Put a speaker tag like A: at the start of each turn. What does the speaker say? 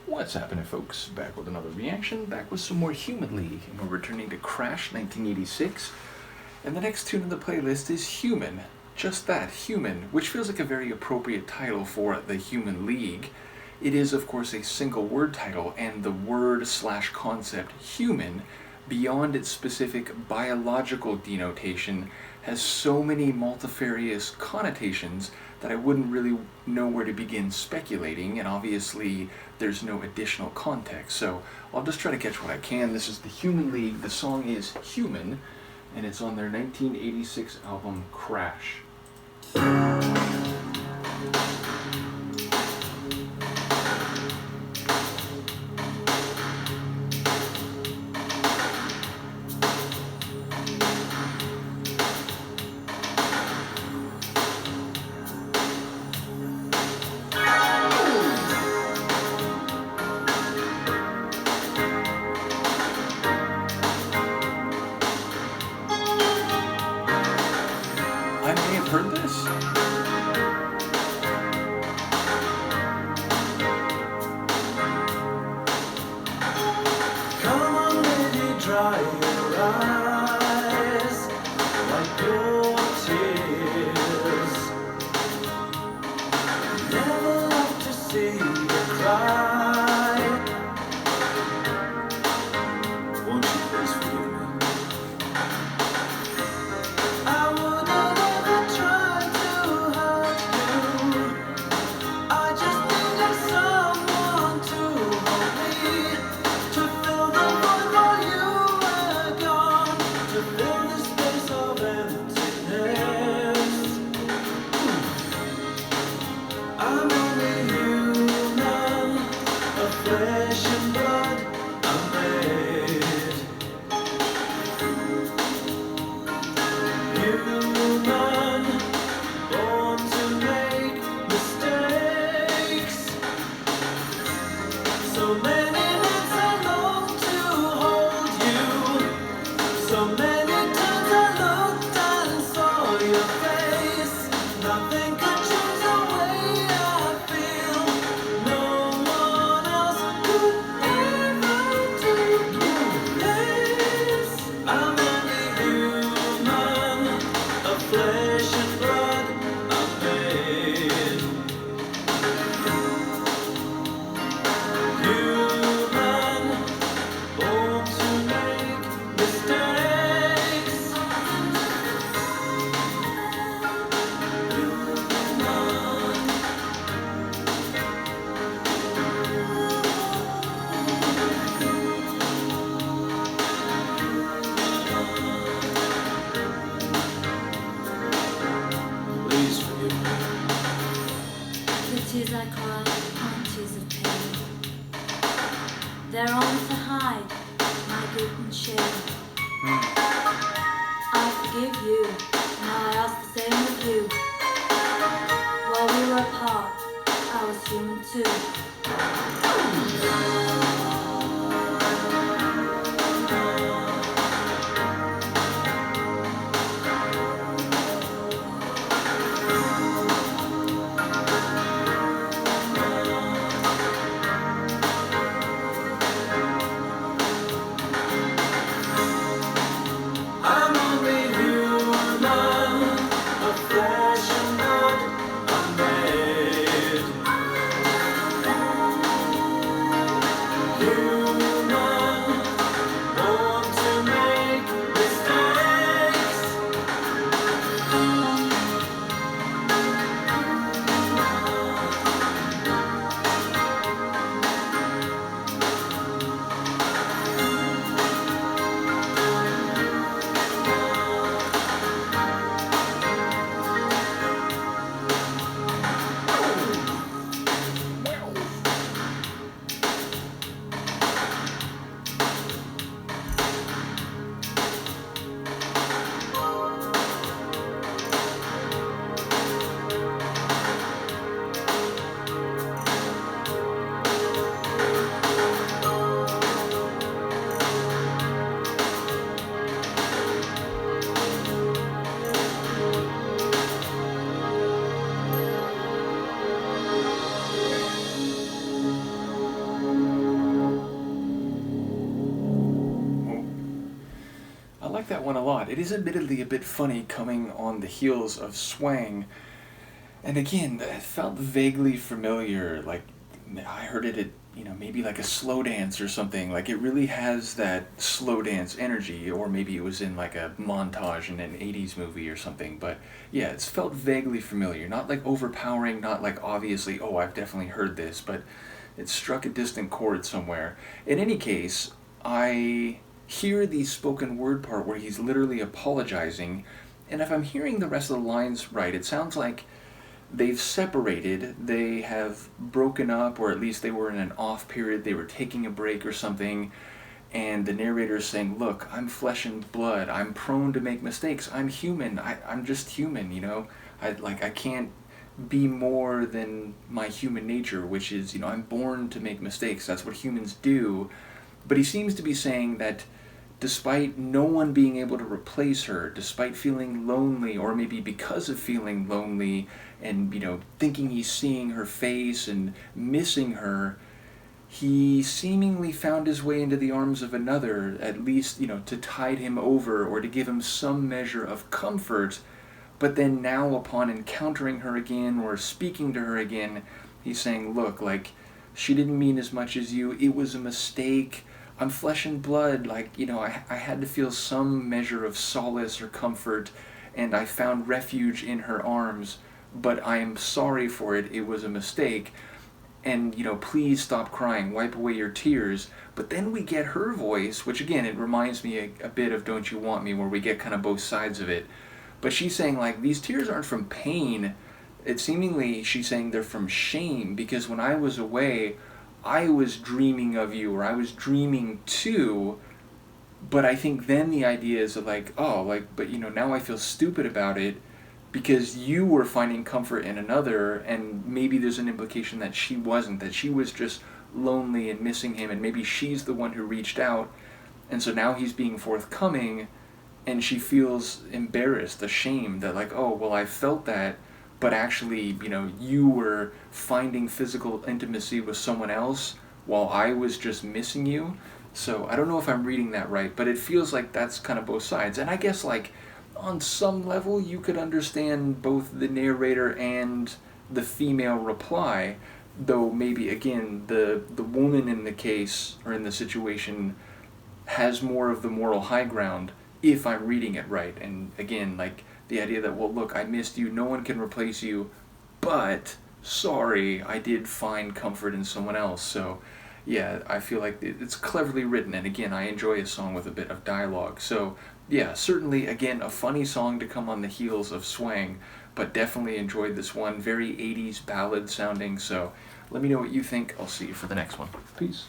A: What's happening, folks? Back with another reaction, back with some more Human League, and we're returning to Crash 1986. And the next tune in the playlist is Human. Just that, Human, which feels like a very appropriate title for the Human League. It is, of course, a single word title, and the word/concept human, beyond its specific biological denotation, has so many multifarious connotations that I wouldn't really know where to begin speculating, and obviously there's no additional context, so I'll just try to catch what I can. This is the Human League, the song is Human, and it's on their 1986 album Crash. I may have heard this.
B: Come on, baby, dry your eyes, wipe your tears. Never love to see you cry. Won't you please forgive me? I wouldn't ever try to hurt you. I just needed someone to hold me, to fill the void while you were gone, to fill the space of emptiness. I'm only human, of flesh and blood I'm made. Human, born to make mistakes. So many nights I long to hold you. So many times I looked and saw your face. Nothing could change the way I feel. No one else could ever take your place. I'm only human, of flesh and blood I'm made. Human, born to make mistakes. Please forgive me.
C: The tears I cry aren't tears of pain. They're only to hide my guilt and shame. I forgive you, now I ask the same of you. While we were apart, I was human too.
B: I'm only human, of flesh and blood I'm made. Human, born to make mistakes.
A: like that one a lot. It is admittedly a bit funny coming on the heels of Swang. And again, it felt vaguely familiar. Like, I heard it at, maybe like a slow dance or something. Like, it really has that slow dance energy. Or maybe it was in like a montage in an 80s movie or something. But yeah, it's felt vaguely familiar. Not like overpowering, not like obviously, oh, I've definitely heard this. But it struck a distant chord somewhere. In any case, I hear the spoken word part where he's literally apologizing, and if I'm hearing the rest of the lines right, it sounds like they've separated, they have broken up, or at least they were in an off period, they were taking a break or something, and the narrator is saying, look, I'm flesh and blood, I'm prone to make mistakes, I'm human, I'm just human, I can't be more than my human nature, which is, I'm born to make mistakes, that's what humans do. But he seems to be saying that despite no one being able to replace her, despite feeling lonely, or maybe because of feeling lonely and, thinking he's seeing her face and missing her, he seemingly found his way into the arms of another, at least, to tide him over or to give him some measure of comfort. But then now, upon encountering her again or speaking to her again, he's saying, look, like, she didn't mean as much as you, it was a mistake, I'm flesh and blood, like, I had to feel some measure of solace or comfort, and I found refuge in her arms, but I am sorry for it, it was a mistake, and, please stop crying, wipe away your tears. But then we get her voice, which again, it reminds me a bit of Don't You Want Me, where we get kind of both sides of it. But she's saying, like, these tears aren't from pain, it's seemingly, she's saying they're from shame, because when I was away, I was dreaming of you, or I was dreaming too, but I think then the idea is like, oh, like, but now I feel stupid about it because you were finding comfort in another, and maybe there's an implication that she wasn't, that she was just lonely and missing him, and maybe she's the one who reached out, and so now he's being forthcoming, and she feels embarrassed, ashamed, that like, oh, well, I felt that, but actually, you were finding physical intimacy with someone else while I was just missing you. So I don't know if I'm reading that right, but it feels like that's kind of both sides. And I guess, like, on some level, you could understand both the narrator and the female reply, though maybe, again, the woman in the case, or in the situation, has more of the moral high ground, if I'm reading it right. And again, like, the idea that, well, look, I missed you, no one can replace you, but sorry, I did find comfort in someone else. So yeah, I feel like it's cleverly written, and again, I enjoy a song with a bit of dialogue. So yeah, certainly, again, a funny song to come on the heels of Swang, but definitely enjoyed this one. Very 80s ballad sounding. So let me know what you think. I'll see you for the next one. Peace.